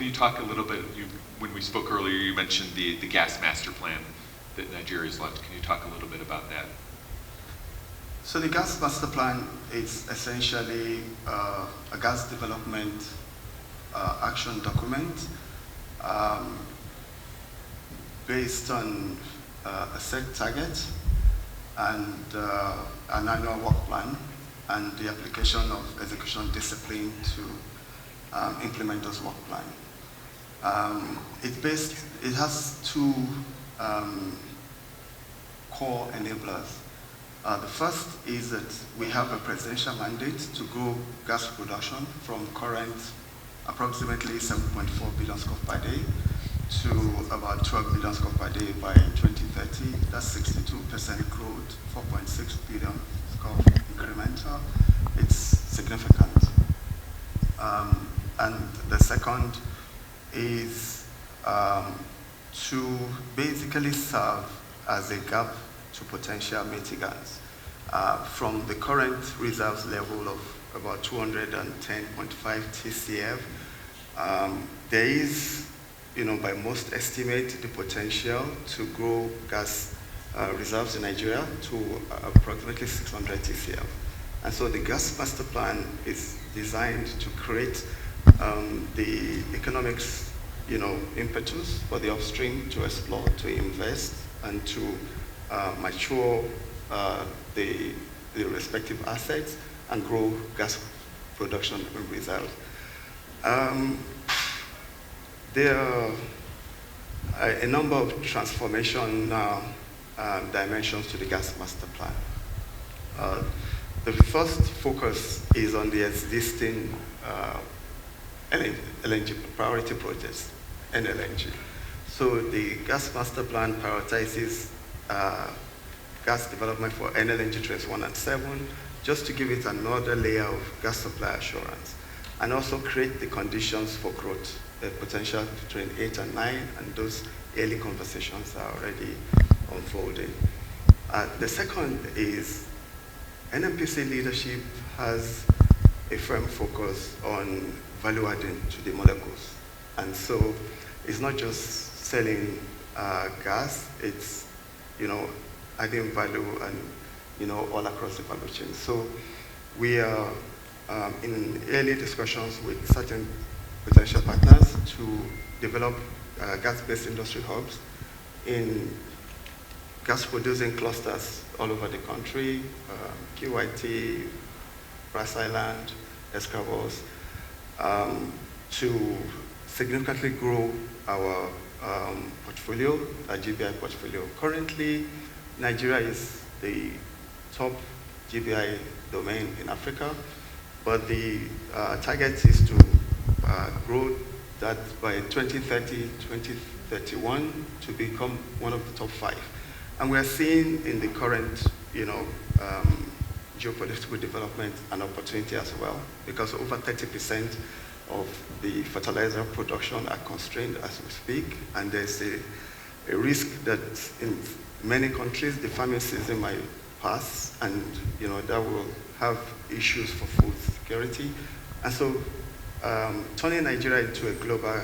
can you talk a little bit, when we spoke earlier, you mentioned the gas master plan that Nigeria's launched. Can you talk a little bit about that? So the gas master plan is essentially a gas development action document based on a set target and an annual work plan and the application of execution discipline to implement those work plan. It has two core enablers. The first is that we have a presidential mandate to grow gas production from current approximately 7.4 billion scf per day to about 12 billion scf per day by 2030. That's 62% growth, 4.6 billion scf incremental. It's significant. And the second is to basically serve as a gap to potential mitigants. From the current reserves level of about 210.5 TCF, there is, by most estimate, the potential to grow gas reserves in Nigeria to approximately 600 TCF. And so the gas master plan is designed to create the economics, impetus for the upstream to explore, to invest, and to mature the respective assets and grow gas production and reserves. There are a number of transformation dimensions to the gas master plan. The first focus is on the existing LNG priority projects, LNG. So the gas master plan prioritizes gas development for LNG trains 1 and 7, just to give it another layer of gas supply assurance, and also create the conditions for growth, the potential for train 8 and 9, and those early conversations are already unfolding. The second is NNPC leadership has a firm focus on value adding to the molecules. And so it's not just selling gas, it's, adding value and, all across the value chain. So we are in early discussions with certain potential partners to develop gas-based industry hubs in gas-producing clusters all over the country, QYT, Brass Island, Escravos, to significantly grow our portfolio, our GBI portfolio. Currently, Nigeria is the top GBI domain in Africa, but the target is to grow that by 2030, 2031 to become one of the top 5. And we are seeing in the current, geopolitical development an opportunity as well, because over 30% of the fertilizer production are constrained as we speak, and there's a risk that in many countries the farming season might pass, and that will have issues for food security. And so turning Nigeria into a global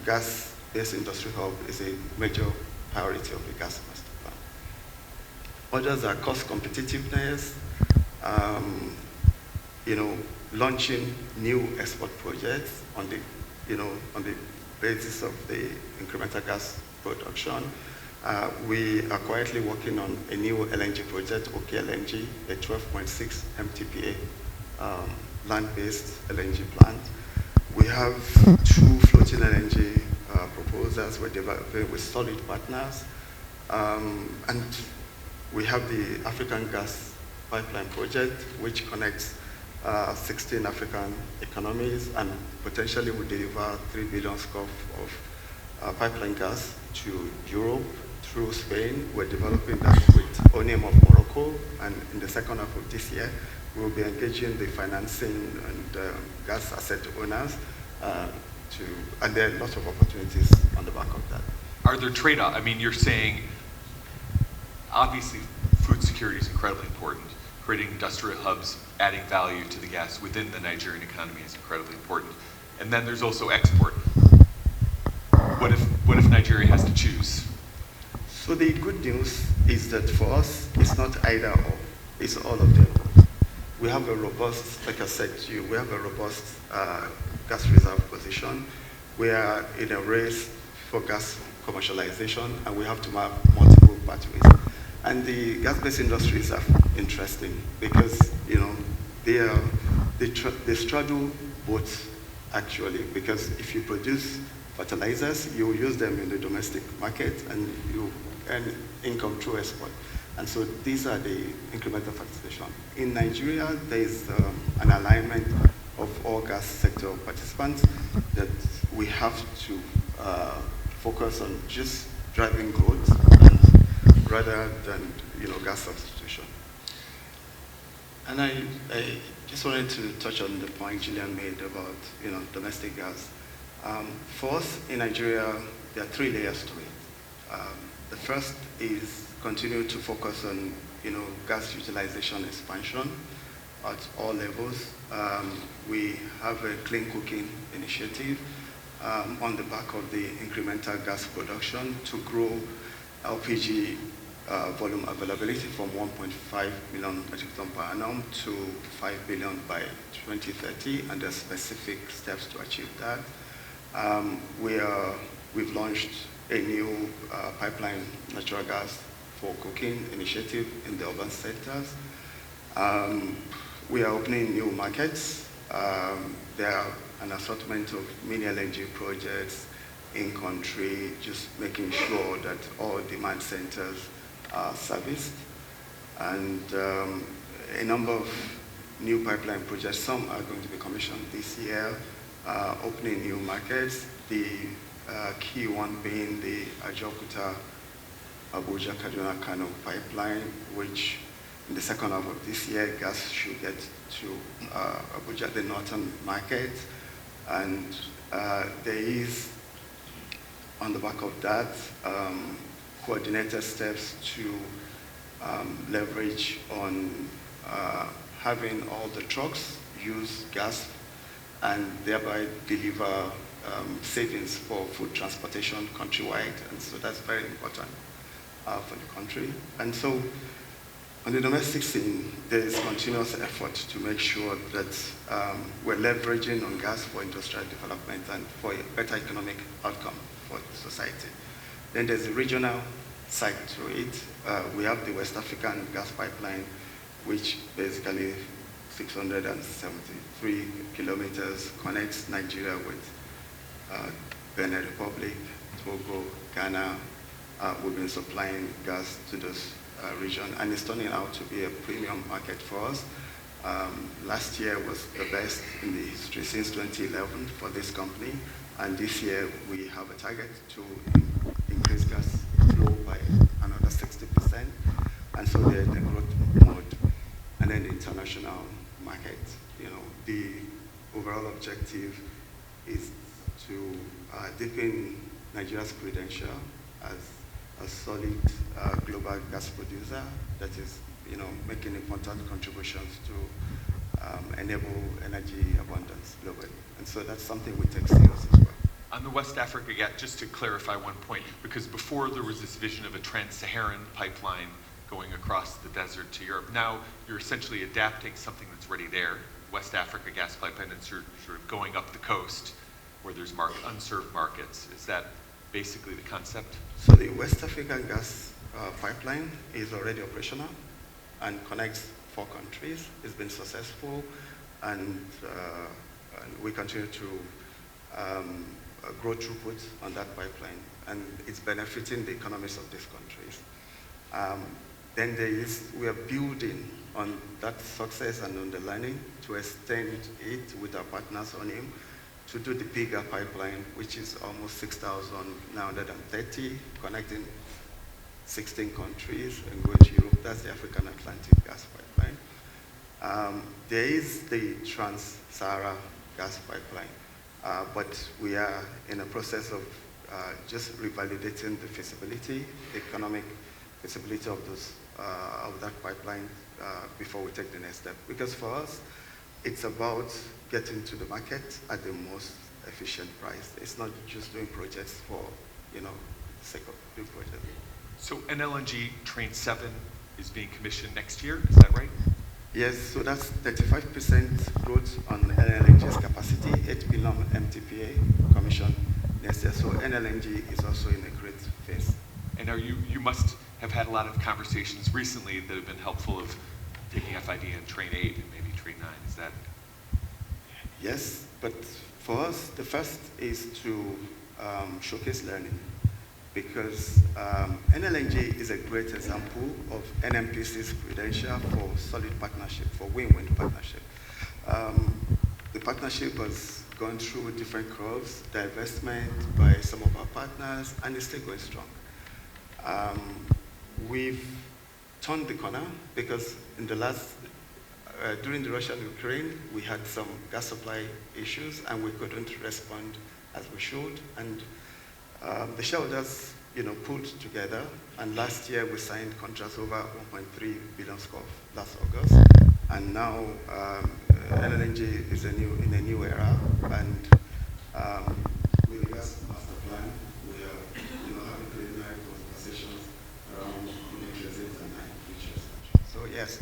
gas-based industry hub is a major priority of the gas master plan. Others are cost competitiveness, launching new export projects on the basis of the incremental gas production. We are quietly working on a new LNG project, LNG, a 12.6 MTPA land-based LNG plant. We have 2 floating LNG proposals we're developing with solid partners. And we have the African gas pipeline project, which connects 16 African economies and potentially will deliver 3 billion scf of pipeline gas to Europe through Spain. We're developing that with ONIM of Morocco, and in the second half of this year, we'll be engaging the financing and gas asset owners and there are lots of opportunities on the back of that. Are there trade-offs? I mean, you're saying, obviously, food security is incredibly important. Creating industrial hubs, adding value to the gas within the Nigerian economy is incredibly important. And then there's also export. if Nigeria has to choose? So the good news is that for us, it's not either or, it's all of them. We have a robust, like I said to you, we have a robust gas reserve position. We are in a race for gas commercialization, and we have to map multiple pathways. And the gas-based industries are interesting because, you know, they straddle both, actually, because if you produce fertilizers, you use them in the domestic market, and you earn income through export. And so these are the incremental fertilization. In Nigeria, there is an alignment of all gas sector participants that we have to focus on just driving growth and rather than, you know, gas substitution. And I just wanted to touch on the point Gillian made about, you know, domestic gas. For us in Nigeria, there are 3 layers to it. The first is continue to focus on, you know, gas utilization expansion at all levels. We have a clean cooking initiative on the back of the incremental gas production to grow LPG volume availability from 1.5 million metric ton per annum to 5 billion by 2030, and there are specific steps to achieve that. We've launched a new pipeline natural gas for cooking initiative in the urban sectors. We are opening new markets. There are an assortment of mini LNG projects in country, just making sure that all demand centers are serviced. And a number of new pipeline projects, some are going to be commissioned this year, opening new markets. The key one being the Ajaokuta Abuja Kaduna Kano pipeline, which in the second half of this year, gas should get to Abuja, the northern market. And there is, on the back of that, coordinated steps to leverage on having all the trucks use gas and thereby deliver savings for food transportation countrywide. And so that's very important for the country. And so on the domestic scene, there is continuous effort to make sure that we're leveraging on gas for industrial development and for a better economic outcome for society. Then there's a regional side to it. We have the West African gas pipeline, which basically 673 kilometers connects Nigeria with Benin Republic, Togo, Ghana. We've been supplying gas to those region, and it's turning out to be a premium market for us. Last year was the best in the history since 2011 for this company, and this year we have a target to increase gas flow by another 60%, and so they're in the growth mode. And then the international market, you know, the overall objective is to deepen Nigeria's credential as a solid global gas producer that is, you know, making important contributions to enable energy abundance globally. And so that's something we take serious as well. On the West Africa gas, just to clarify one point, because before there was this vision of a trans-Saharan pipeline going across the desert to Europe. Now you're essentially adapting something that's already there, West Africa gas pipeline, and sort of going up the coast where there's unserved markets. Is that basically the concept? So the West African gas pipeline is already operational and connects 4 countries. It's been successful, and we continue to grow throughput on that pipeline, and it's benefiting the economies of these countries. Then we are building on that success and on the learning to extend it with our partners on him to do the bigger pipeline, which is almost 6,930, connecting 16 countries and going to Europe. That's the African Atlantic gas pipeline. There is the Trans-Sahara gas pipeline, but we are in a process of just revalidating the feasibility, the economic feasibility of that pipeline before we take the next step. Because for us, it's about getting to the market at the most efficient price. It's not just doing projects for sake of the project. So LNG Train 7 is being commissioned next year, is that right? Yes, so that's 35% growth on NLNG's capacity, 8 billion MTPA commission next year. So NLNG is also in a great phase. And you must have had a lot of conversations recently that have been helpful of taking FID in Train 8 and maybe Train 9, is that? Yes, but for us, the first is to showcase learning, because NLNG is a great example of NMPC's credential for solid partnership, for win-win partnership. The partnership has gone through different curves, divestment by some of our partners, and it's still going strong. We've turned the corner because in the last, during the Russia-Ukraine, we had some gas supply issues and we couldn't respond as we should. And the shareholders, pulled together, and last year we signed contracts over 1.3 billion SCOF last August. And now LNG is in a new era, and with the gas master plan, we are having preliminary conversations around Industrializing and features. So yes,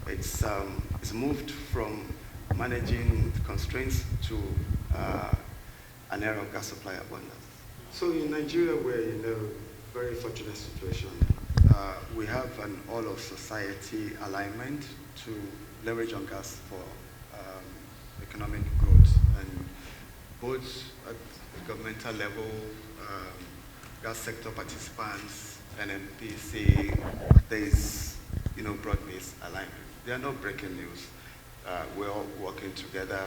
it's moved from managing constraints to an era of gas supply abundance. So in Nigeria, we're in a very fortunate situation. We have an all-of-society alignment to leverage on gas for economic growth, and both at the governmental level, gas sector participants, NMPC, there is broad-based alignment. There are no breaking news. We're all working together.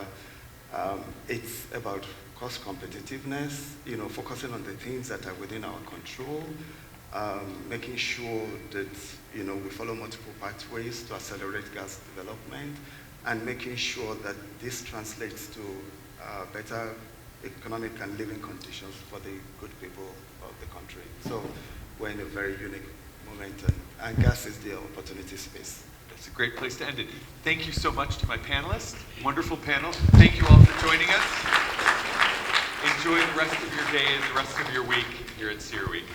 It's about cost competitiveness, focusing on the things that are within our control, making sure that we follow multiple pathways to accelerate gas development, and making sure that this translates to better economic and living conditions for the good people of the country. So we're in a very unique moment, and gas is the opportunity space. That's a great place to end it. Thank you so much to my panelists. Wonderful panel. Thank you all for joining us. Enjoy the rest of your day and the rest of your week here at SEER Week.